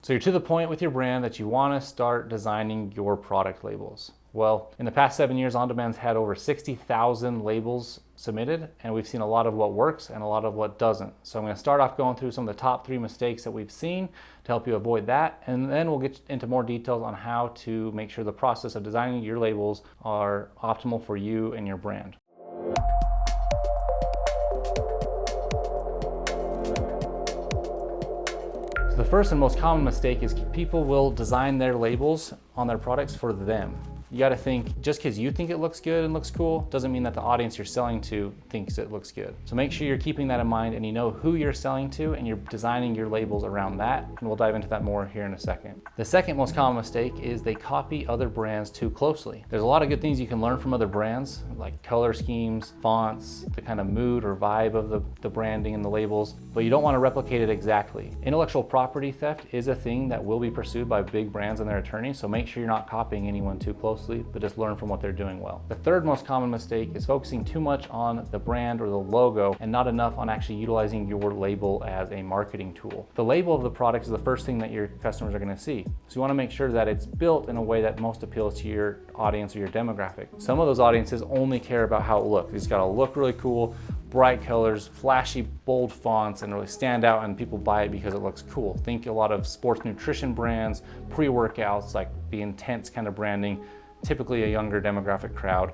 So you're to the point with your brand that you want to start designing your product labels. Well, in the past 7 years, On Demand's had over 60,000 labels submitted, and we've seen a lot of what works and a lot of what doesn't. So I'm going to start off going through some of the top 3 mistakes that we've seen to help you avoid that, and then we'll get into more details on how to make sure the process of designing your labels are optimal for you and your brand. The first and most common mistake is people will design their labels on their products for them. You got to think, just because you think it looks good and looks cool doesn't mean that the audience you're selling to thinks it looks good. So make sure you're keeping that in mind and you know who you're selling to and you're designing your labels around that. And we'll dive into that more here in a second. The second most common mistake is they copy other brands too closely. There's a lot of good things you can learn from other brands, like color schemes, fonts, the kind of mood or vibe of the branding and the labels, but you don't want to replicate it exactly. Intellectual property theft is a thing that will be pursued by big brands and their attorneys, so make sure you're not copying anyone too closely, but just learn from what they're doing well. The third most common mistake is focusing too much on the brand or the logo and not enough on actually utilizing your label as a marketing tool. The label of the product is the first thing that your customers are going to see. So you want to make sure that it's built in a way that most appeals to your audience or your demographic. Some of those audiences only care about how it looks. It's got to look really cool, bright colors, flashy, bold fonts, and really stand out, and people buy it because it looks cool. Think a lot of sports nutrition brands, pre-workouts, like the intense kind of branding, typically a younger demographic crowd.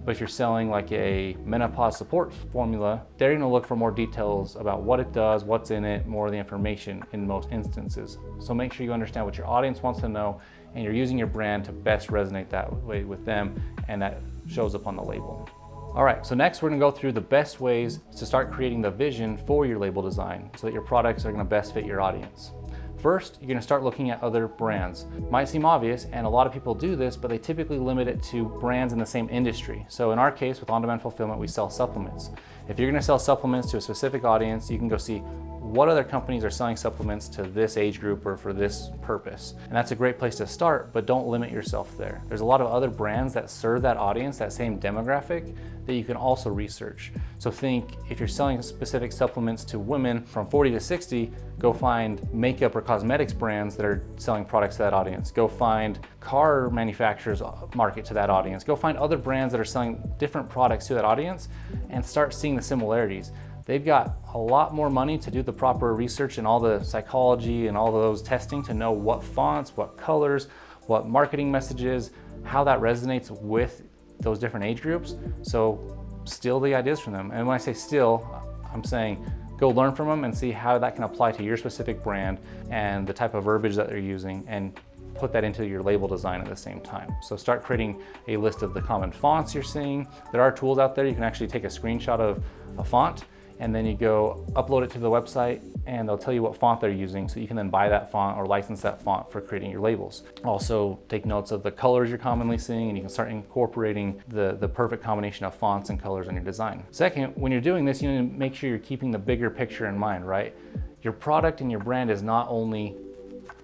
But if you're selling like a menopause support formula, they're gonna look for more details about what it does, what's in it, more of the information in most instances. So make sure you understand what your audience wants to know and you're using your brand to best resonate that way with them, and that shows up on the label. All right, so next we're gonna go through the best ways to start creating the vision for your label design so that your products are gonna best fit your audience. First, you're gonna start looking at other brands. Might seem obvious, and a lot of people do this, but they typically limit it to brands in the same industry. So in our case, with On-Demand Fulfillment, we sell supplements. If you're gonna sell supplements to a specific audience, you can go see what other companies are selling supplements to this age group or for this purpose. And that's a great place to start, but don't limit yourself there. There's a lot of other brands that serve that audience, that same demographic, that you can also research. So think, if you're selling specific supplements to women from 40 to 60, go find makeup or cosmetics brands that are selling products to that audience. Go find car manufacturers market to that audience. Go find other brands that are selling different products to that audience and start seeing the similarities. They've got a lot more money to do the proper research and all the psychology and all those testing to know what fonts, what colors, what marketing messages, how that resonates with those different age groups. So steal the ideas from them. And when I say steal, I'm saying go learn from them and see how that can apply to your specific brand and the type of verbiage that they're using, and put that into your label design at the same time. So start creating a list of the common fonts you're seeing. There are tools out there. You can actually take a screenshot of a font and then you go upload it to the website and they'll tell you what font they're using, so you can then buy that font or license that font for creating your labels. Also take notes of the colors you're commonly seeing, and you can start incorporating the perfect combination of fonts and colors in your design. Second, when you're doing this, you need to make sure you're keeping the bigger picture in mind, right? Your product and your brand is not only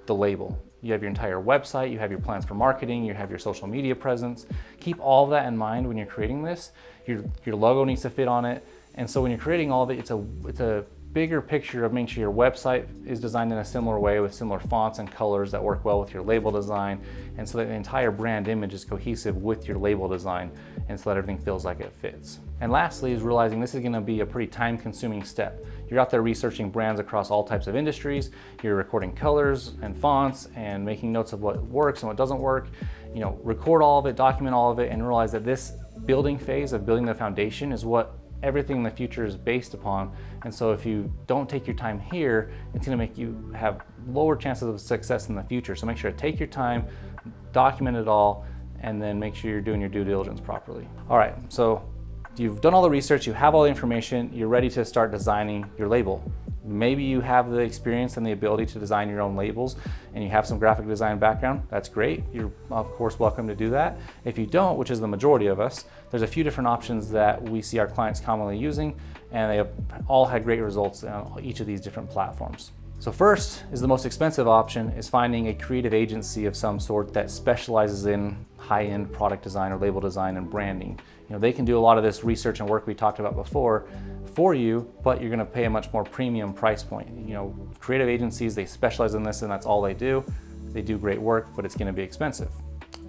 the label. You have your entire website, you have your plans for marketing, you have your social media presence. Keep all of that in mind when you're creating this. Your logo needs to fit on it. And so when you're creating all of it, it's a bigger picture of making sure your website is designed in a similar way with similar fonts and colors that work well with your label design, and so that the entire brand image is cohesive with your label design, and so that everything feels like it fits. And lastly is realizing this is going to be a pretty time-consuming step. You're out there researching brands across all types of industries, you're recording colors and fonts and making notes of what works and what doesn't work. Record all of it, document all of it, and realize that this building phase of building the foundation is what everything in the future is based upon. And so if you don't take your time here, it's gonna make you have lower chances of success in the future. So make sure to take your time, document it all, and then make sure you're doing your due diligence properly. All right, so you've done all the research, you have all the information, you're ready to start designing your label. Maybe you have the experience and the ability to design your own labels and you have some graphic design background. That's great. You're of course welcome to do that. If you don't, which is the majority of us, there's a few different options that we see our clients commonly using, and they have all had great results on each of these different platforms. So first is the most expensive option, is finding a creative agency of some sort that specializes in high-end product design or label design and branding. They can do a lot of this research and work we talked about before for you, but you're gonna pay a much more premium price point. Creative agencies, they specialize in this and that's all they do. They do great work, but it's gonna be expensive.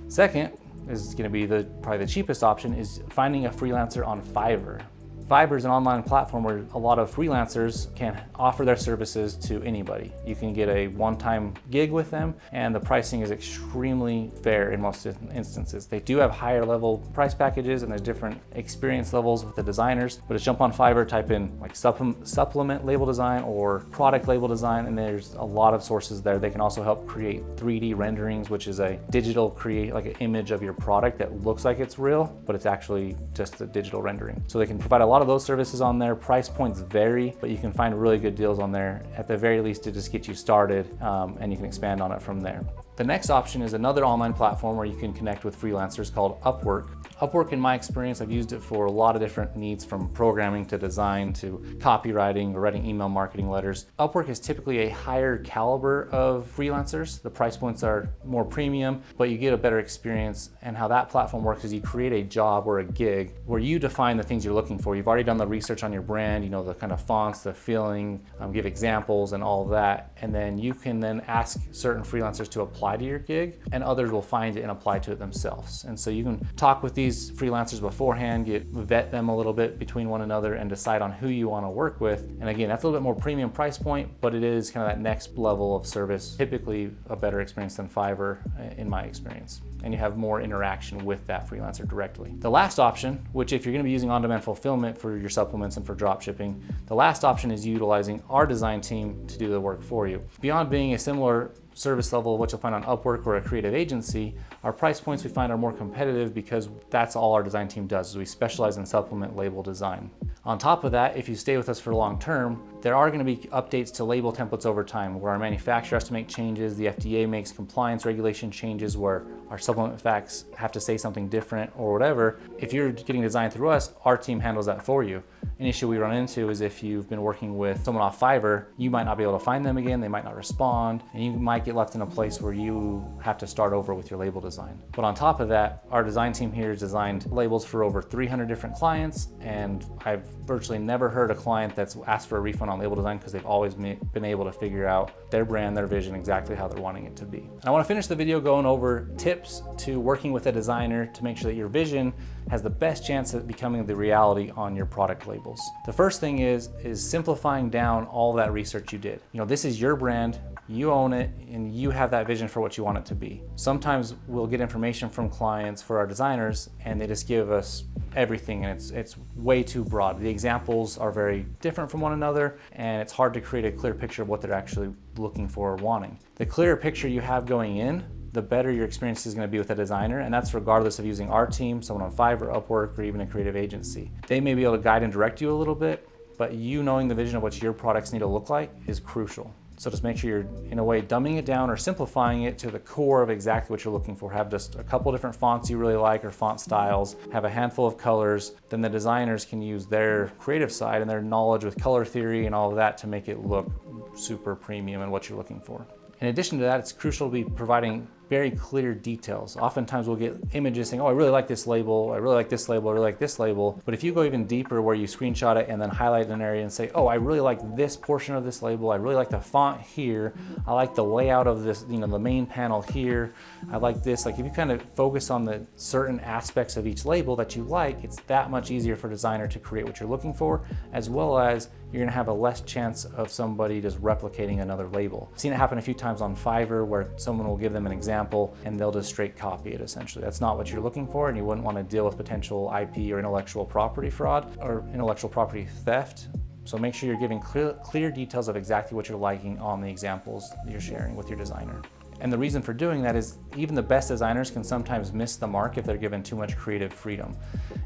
Second is gonna be probably the cheapest option, is finding a freelancer on Fiverr. Fiverr is an online platform where a lot of freelancers can offer their services to anybody. You can get a one-time gig with them, and the pricing is extremely fair in most instances. They do have higher level price packages, and there's different experience levels with the designers, but just jump on Fiverr, type in like supplement label design or product label design, and there's a lot of sources there. They can also help create 3D renderings, which is a digital like an image of your product that looks like it's real, but it's actually just a digital rendering. So they can provide a lot of those services on there. Price points vary, but you can find really good deals on there, at the very least, to just get you started, and you can expand on it from there. The next option is another online platform where you can connect with freelancers called Upwork. Upwork, in my experience, I've used it for a lot of different needs, from programming to design to copywriting or writing email marketing letters. Upwork is typically a higher caliber of freelancers. The price points are more premium, but you get a better experience. And how that platform works is you create a job or a gig where you define the things you're looking for. You've already done the research on your brand, the kind of fonts, the feeling, give examples and all of that. And then you can then ask certain freelancers to apply to your gig, and others will find it and apply to it themselves. And so you can talk with these freelancers beforehand, vet them a little bit between one another, and decide on who you want to work with. And again, that's a little bit more premium price point, but it is kind of that next level of service, typically a better experience than Fiverr in my experience. And you have more interaction with that freelancer directly. The last option, which if you're gonna be using on-demand fulfillment for your supplements and for drop shipping, the last option is utilizing our design team to do the work for you. Beyond being a similar service level of what you'll find on Upwork or a creative agency, our price points we find are more competitive because that's all our design team does, is we specialize in supplement label design. On top of that, if you stay with us for long term, there are going to be updates to label templates over time, where our manufacturer has to make changes, the FDA makes compliance regulation changes where our supplement facts have to say something different or whatever. If you're getting designed through us, our team handles that for you. An issue we run into is if you've been working with someone off Fiverr, you might not be able to find them again, they might not respond, and you might get left in a place where you have to start over with your label design. But on top of that, our design team here has designed labels for over 300 different clients, and I've virtually never heard a client that's asked for a refund on label design because they've always been able to figure out their brand, their vision, exactly how they're wanting it to be. And I want to finish the video going over tips to working with a designer to make sure that your vision has the best chance of becoming the reality on your product labels. The first thing is simplifying down all that research you did. This is your brand, you own it, and you have that vision for what you want it to be. Sometimes we'll get information from clients for our designers and they just give us everything, and it's way too broad. The examples are very different from one another, and it's hard to create a clear picture of what they're actually looking for or wanting. The clearer picture you have going in, the better your experience is going to be with a designer, and that's regardless of using our team, someone on Fiverr, Upwork, or even a creative agency. They may be able to guide and direct you a little bit, but you knowing the vision of what your products need to look like is crucial. So just make sure you're, in a way, dumbing it down or simplifying it to the core of exactly what you're looking for. Have just a couple different fonts you really like or font styles, have a handful of colors, then the designers can use their creative side and their knowledge with color theory and all of that to make it look super premium in what you're looking for. In addition to that, it's crucial to be providing very clear details. Oftentimes we'll get images saying, oh, I really like this label, I really like this label, I really like this label. But if you go even deeper where you screenshot it and then highlight an area and say, oh, I really like this portion of this label, I really like the font here, I like the layout of this, the main panel here, I like this. Like if you kind of focus on the certain aspects of each label that you like, it's that much easier for a designer to create what you're looking for, as well as you're gonna have a less chance of somebody just replicating another label. I've seen it happen a few times on Fiverr where someone will give them an example and they'll just straight copy it essentially. That's not what you're looking for, and you wouldn't want to deal with potential IP or intellectual property fraud or intellectual property theft. So make sure you're giving clear details of exactly what you're liking on the examples you're sharing with your designer. And the reason for doing that is even the best designers can sometimes miss the mark if they're given too much creative freedom.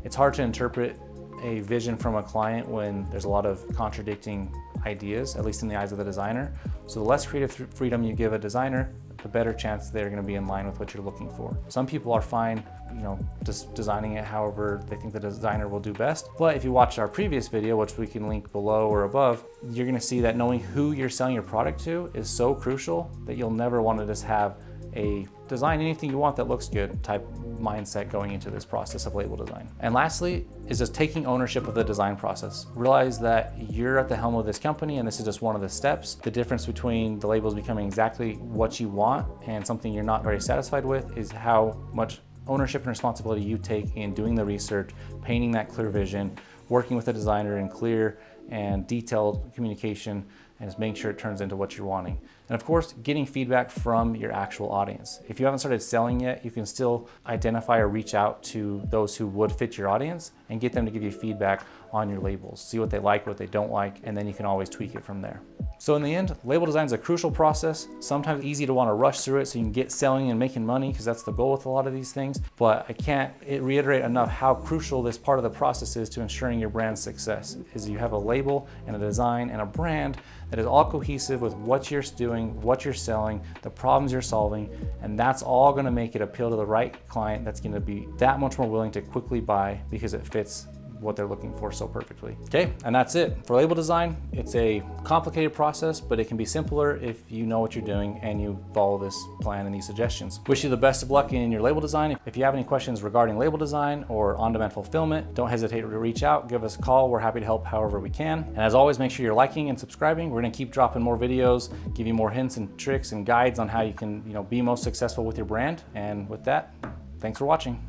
It's hard to interpret a vision from a client when there's a lot of contradicting ideas, at least in the eyes of the designer, So the less creative freedom you give a designer, the better chance they're going to be in line with what you're looking for. Some people are fine, just designing it however they think the designer will do best. But if you watched our previous video, which we can link below or above, you're going to see that knowing who you're selling your product to is so crucial that you'll never want to just have a design anything you want that looks good type mindset going into this process of label design. And lastly is just taking ownership of the design process. Realize that you're at the helm of this company and this is just one of the steps. The difference between the labels becoming exactly what you want and something you're not very satisfied with is how much ownership and responsibility you take in doing the research, painting that clear vision, working with a designer in clear and detailed communication, and just making sure it turns into what you're wanting. And of course, getting feedback from your actual audience. If you haven't started selling yet, you can still identify or reach out to those who would fit your audience and get them to give you feedback on your labels. See what they like, what they don't like, and then you can always tweak it from there. So in the end, label design is a crucial process, sometimes easy to want to rush through it so you can get selling and making money, because that's the goal with a lot of these things. But I can't reiterate enough how crucial this part of the process is to ensuring your brand's success, is you have a label and a design and a brand that is all cohesive with what you're doing, what you're selling, the problems you're solving, and that's all going to make it appeal to the right client that's going to be that much more willing to quickly buy because it fits what they're looking for so perfectly. Okay, and that's it. For label design, it's a complicated process, but it can be simpler if you know what you're doing and you follow this plan and these suggestions. Wish you the best of luck in your label design. If you have any questions regarding label design or on-demand fulfillment, don't hesitate to reach out, give us a call. We're happy to help however we can. And as always, make sure you're liking and subscribing. We're gonna keep dropping more videos, give you more hints and tricks and guides on how you can be most successful with your brand. And with that, thanks for watching.